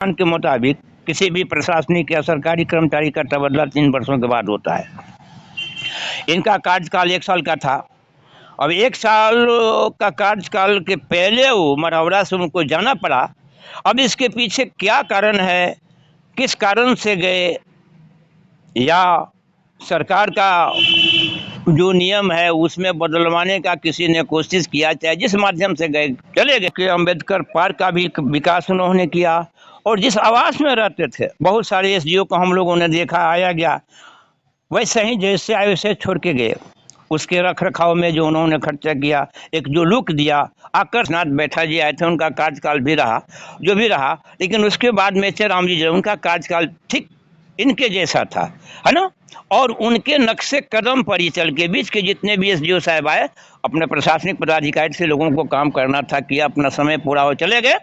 के मुताबिक किसी भी प्रशासनिक या सरकारी कर्मचारी का तबादला 3 वर्षों के बाद होता है। इनका कार्यकाल 1 साल का था। अब 1 साल का कार्यकाल के पहले वो मढ़ौरा से उनको जाना पड़ा। अब इसके पीछे क्या कारण है, किस कारण से गए, या सरकार का जो नियम है उसमें बदलवाने का किसी ने कोशिश किया, चाहे जिस माध्यम से गए चले गए कि अम्बेडकर पार्क का भी विकास उन्होंने किया। और जिस आवास में रहते थे बहुत सारे एसडीओ को हम लोगों ने देखा, आया गया वैसे ही जैसे आए वैसे छोड़ के गए। उसके रख रखाव में जो उन्होंने खर्चा किया, एक जो लुक दिया, आकर्षनाथ बैठा जी आए थे, उनका कार्यकाल भी रहा जो भी रहा, लेकिन उसके बाद मेचे राम जी जो उनका कार्यकाल ठीक इनके जैसा था, है ना। और उनके नक्शे कदम पर ही चल के बीच के जितने भी एसडीओ साहब आए, अपने प्रशासनिक पदाधिकारी से लोगों को काम करना था, किया, अपना समय पूरा हो चले गए।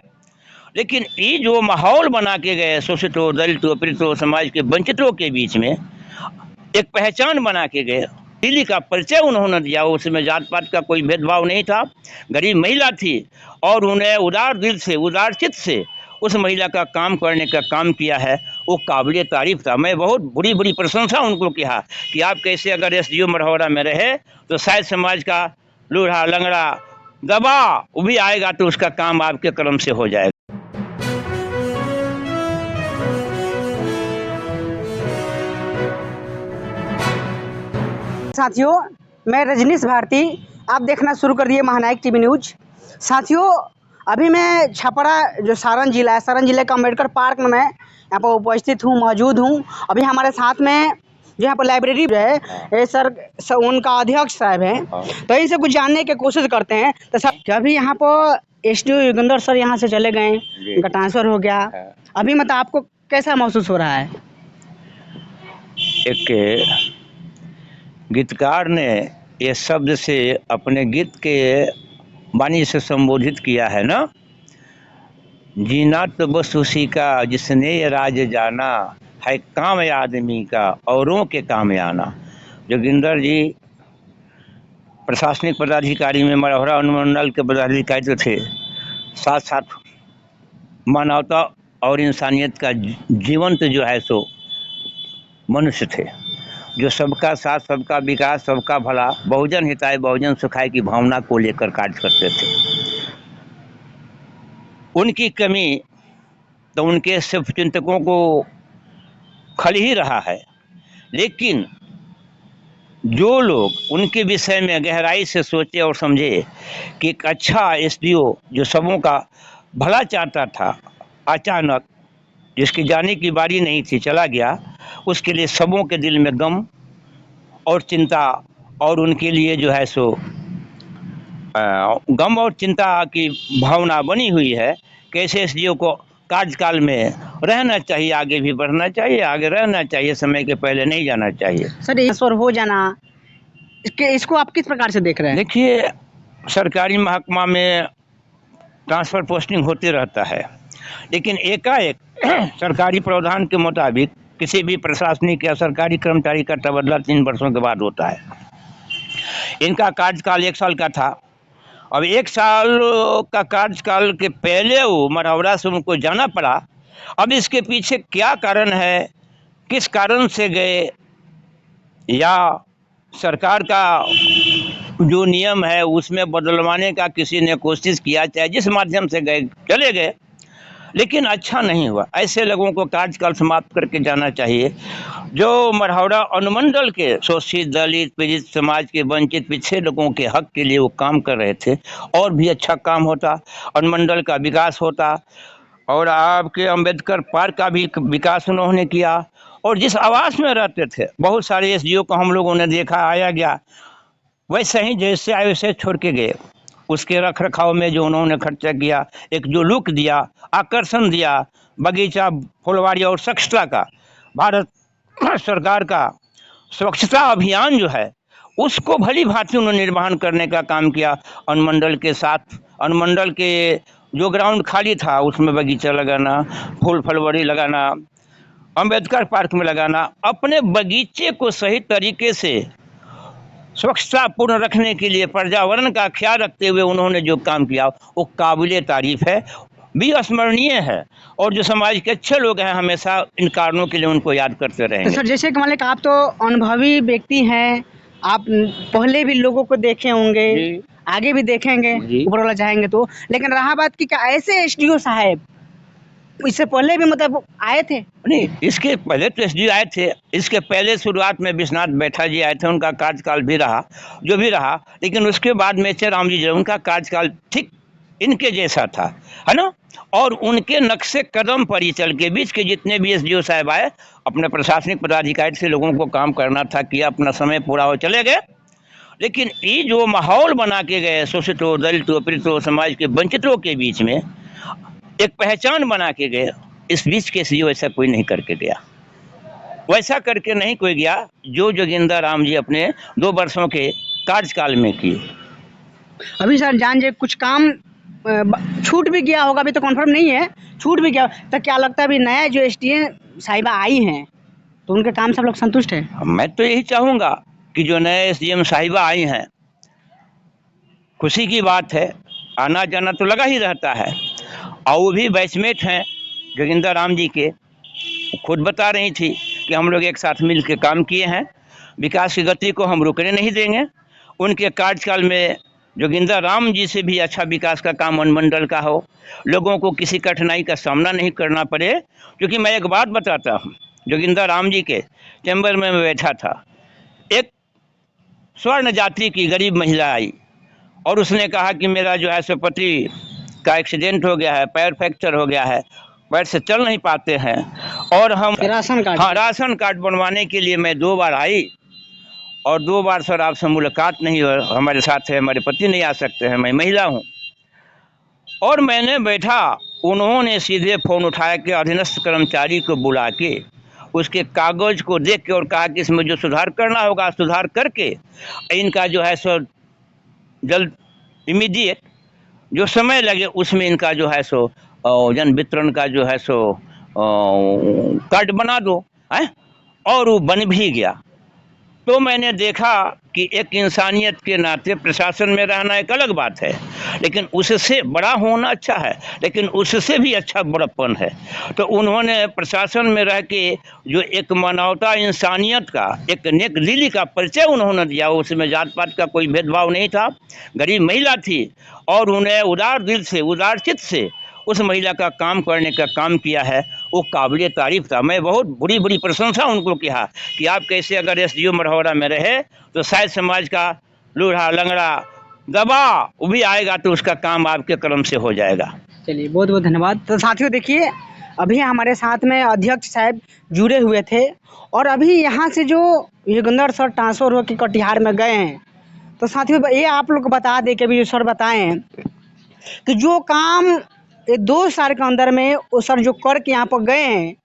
लेकिन ये जो माहौल बना के गए शोषितों, दलितों, पीड़ितों, समाज के वंचितों के बीच में एक पहचान बना के गए, दिल्ली का परिचय उन्होंने दिया। उसमें जात पात का कोई भेदभाव नहीं था, गरीब महिला थी और उन्हें उदार दिल से, उदार चित्त से उस महिला का काम करने का काम किया है, वो काबिल तारीफ था। मैं बहुत बड़ी प्रशंसा उनको किया कि आप कैसे अगर एसडीओ मढ़ौरा में रहे तो शायद समाज का लूढ़ा लंगड़ा दबा वो भी आएगा तो उसका काम आपके कर्म से हो जाएगा। साथियों, मैं रजनीश भारती, आप देखना शुरू कर दिए महानायक टीवी न्यूज। साथियों, अभी मैं छपरा जो सारण जिला है, सारण जिले का अम्बेडकर पार्क में मैं यहाँ पर उपस्थित हूँ, मौजूद हूँ। अभी हमारे साथ में जो यहाँ पर लाइब्रेरी जो है ये सर उनका अध्यक्ष साहब हैं, तो इनसे कुछ जानने की कोशिश करते हैं। तो सर अभी यहाँ पर एसडीओ योगेंद्र सर यहाँ से चले गए, उनका ट्रांसफ़र हो गया, अभी मतलब आपको कैसा महसूस हो रहा है? एक गीतकार ने ये शब्द से अपने गीत के वाणी से संबोधित किया है ना, जीना तो बस उसी का जिसने ये राज जाना, है काम आदमी का औरों के काम आना। जोगिंदर जी प्रशासनिक पदाधिकारी में मढ़ौरा अनुमंडल के पदाधिकारी तो थे, साथ साथ मानवता और इंसानियत का जीवंत जो है सो मनुष्य थे, जो सबका साथ, सबका विकास, सबका भला, बहुजन हिताय बहुजन सुखाय की भावना को लेकर कार्य करते थे। उनकी कमी तो उनके सिर्फ चिंतकों को खल ही रहा है, लेकिन जो लोग उनके विषय में गहराई से सोचे और समझे कि एक अच्छा एसडीओ जो सबों का भला चाहता था, अचानक जिसकी जाने की बारी नहीं थी चला गया, उसके लिए सबों के दिल में गम और चिंता और उनके लिए जो है सो गम और चिंता की भावना बनी हुई है। कैसे एसडीओ को कार्यकाल में रहना चाहिए, आगे भी बढ़ना चाहिए, आगे रहना चाहिए, समय के पहले नहीं जाना चाहिए। सर ट्रांसफर हो जाना इसको आप किस प्रकार से देख रहे हैं? देखिए, सरकारी महकमा में ट्रांसफ़र पोस्टिंग होते रहता है, लेकिन एकाएक सरकारी प्रावधान के मुताबिक किसी भी प्रशासनिक या सरकारी कर्मचारी का तबादला 3 वर्षों के बाद होता है। इनका कार्यकाल 1 साल का था। अब 1 साल का कार्यकाल के पहले वो मढ़ौरा से उनको जाना पड़ा। अब इसके पीछे क्या कारण है, किस कारण से गए, या सरकार का जो नियम है उसमें बदलवाने का किसी ने कोशिश किया, चाहे जिस माध्यम से गए चले गए, लेकिन अच्छा नहीं हुआ। ऐसे लोगों को कार्यकाल समाप्त करके जाना चाहिए। जो मढ़ौरा अनुमंडल के शोषित, दलित, पीड़ित, समाज के वंचित पिछड़े लोगों के हक के लिए वो काम कर रहे थे, और भी अच्छा काम होता, अनुमंडल का विकास होता, और आपके अम्बेडकर पार्क का भी विकास उन्होंने किया। और जिस आवास में रहते थे बहुत सारे एसडीओ को हम लोगों ने देखा, आया गया वैसे ही जैसे आए वैसे छोड़ के गए। उसके रख रखाव में जो उन्होंने खर्चा किया, एक जो लुक दिया, आकर्षण दिया, बगीचा, फुलवाड़ी और स्वच्छता का, भारत सरकार का स्वच्छता अभियान जो है उसको भली भांति उन्होंने निर्वहन करने का काम किया। अनुमंडल के साथ, अनुमंडल के जो ग्राउंड खाली था उसमें बगीचा लगाना, फूल फलवरी लगाना, अम्बेडकर पार्क में लगाना, अपने बगीचे को सही तरीके से स्वच्छता पूर्ण रखने के लिए पर्यावरण का ख्याल रखते हुए उन्होंने जो काम किया वो काबिल तारीफ है। भी स्मरणीय है, और जो समाज के अच्छे लोग हैं हमेशा इन कारणों के लिए उनको याद करते तो रहेंगे। सर जैसे कि मान लें कि आप तो अनुभवी व्यक्ति हैं, आप पहले भी लोगों को देखे होंगे, जी। आगे भी देखेंगे जी। ऊपर वाला चाहेंगे तो, लेकिन रहा बात कि क्या ऐसे एसडीओ साहब इससे पहले भी मतलब आए थे? नहीं, इसके पहले तो एसडीओ आए थे, इसके पहले शुरुआत में विश्वनाथ बैठा जी आए थे, उनका कार्यकाल भी रहा जो भी रहा, लेकिन उसके बाद मेचर राम जी जो उनका कार्यकाल ठीक इनके जैसा था, है ना। और उनके नक्शे कदम पर ही चल के बीच के जितने भी एसडीओ साहब आए, अपने प्रशासनिक पदाधिकारी से लोगों को काम करना था, किया, अपना समय पूरा हो चले गए। लेकिन ये जो माहौल बना के गए शोषितों, दलितों, पीड़ितों, समाज के वंचितों के बीच में एक पहचान बना के गए, इस बीच के एसडीओ ऐसा कोई नहीं करके गया, वैसा करके नहीं कोई गया जो जोगिंदर राम जी अपने 2 वर्षों के कार्यकाल में किए। अभी सर जान जे कुछ काम छूट भी गया होगा, अभी तो कन्फर्म नहीं है, छूट भी गया तो क्या लगता है अभी नया जो एसडीओ साहिबा आई हैं तो उनके काम से आप लोग संतुष्ट हैं? मैं तो यही चाहूँगा कि जो नए एसडीएम साहिबा आई हैं, खुशी की बात है, आना जाना तो लगा ही रहता है, और वो भी बैचमेट हैं जोगिंदर राम जी के। खुद बता रही थी कि हम लोग एक साथ मिल के काम किए हैं, विकास की गति को हम रुकने नहीं देंगे। उनके कार्यकाल में जोगिंदर राम जी से भी अच्छा विकास का काम अनुमंडल का हो, लोगों को किसी कठिनाई का सामना नहीं करना पड़े। क्योंकि मैं एक बात बताता हूँ, जोगिंदर राम जी के चैम्बर में मैं बैठा था, एक स्वर्ण जाति की गरीब महिला आई और उसने कहा कि मेरा जो है सो पति का एक्सीडेंट हो गया है, पैर फ्रैक्चर हो गया है, पैर से चल नहीं पाते हैं, और हम राशन कार्ड? हाँ, राशन कार्ड बनवाने के लिए मैं 2 बार आई, और 2 बार सर आपसे मुलाकात नहीं हो, हमारे साथ है, हमारे पति नहीं आ सकते हैं, मैं महिला हूँ। और मैंने बैठा, उन्होंने सीधे फ़ोन उठाया कि अधीनस्थ कर्मचारी को बुला के उसके कागज़ को देख के और कहा कि इसमें जो सुधार करना होगा सुधार करके इनका जो है सो जल्द इमीडिएट जो समय लगे उसमें इनका जो है सो जन वितरण का जो है सो कार्ड बना दो है। और वो बन भी गया। तो मैंने देखा कि एक इंसानियत के नाते प्रशासन में रहना एक अलग बात है, लेकिन उससे बड़ा होना अच्छा है, लेकिन उससे भी अच्छा बड़प्पन है। तो उन्होंने प्रशासन में रह के जो एक मानवता, इंसानियत का, एक नेक दिली का परिचय उन्होंने दिया, उसमें जात पात का कोई भेदभाव नहीं था, गरीब महिला थी, और उन्हें उदार दिल से, उदार चित्त से उस महिला का काम करने का काम किया है, वो काबिल तारीफ़ था। मैं बहुत बुरी बुरी प्रशंसा उनको किया कि आप कैसे अगर एसडीओ मढ़ौरा में रहे तो शायद समाज का लूढ़ा लंगड़ा दबा वो भी आएगा तो उसका काम आपके कलम से हो जाएगा। चलिए बहुत बहुत धन्यवाद। तो साथियों देखिए, अभी हमारे साथ में अध्यक्ष साहब जुड़े हुए थे, और अभी यहाँ से जो योगेंद्र सर ट्रांसफ़र हो के कटिहार में गए हैं, तो साथियों ये आप लोग को बता दें कि अभी सर बताएं हैं कि जो काम ये 2 साल के अंदर में वो सर जो करके यहाँ पर गए हैं,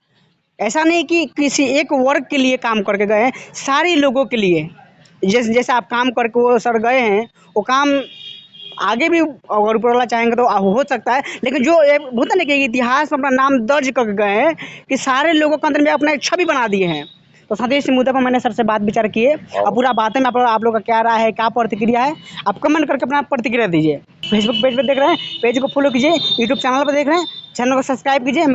ऐसा नहीं कि किसी एक वर्ग के लिए काम करके गए हैं, सारे लोगों के लिए। जैसे जैसे आप काम करके वो सर गए हैं, वो काम आगे भी अगर ऊपर वाला चाहेंगे तो हो सकता है, लेकिन जो एक होता ना कि इतिहास में अपना नाम दर्ज करके गए हैं कि सारे लोगों के अंदर में अपना एक छवि बना दिए हैं। तो साथ ही इस मुद्दे पर मैंने सर से बात विचार किए, और पूरा बातें में आप लोग का क्या राय है, क्या प्रतिक्रिया है, आप कमेंट करके अपना प्रतिक्रिया दीजिए। फेसबुक पेज पर देख रहे हैं, पेज को फॉलो कीजिए, यूट्यूब चैनल पर देख रहे हैं, चैनल को सब्सक्राइब कीजिए।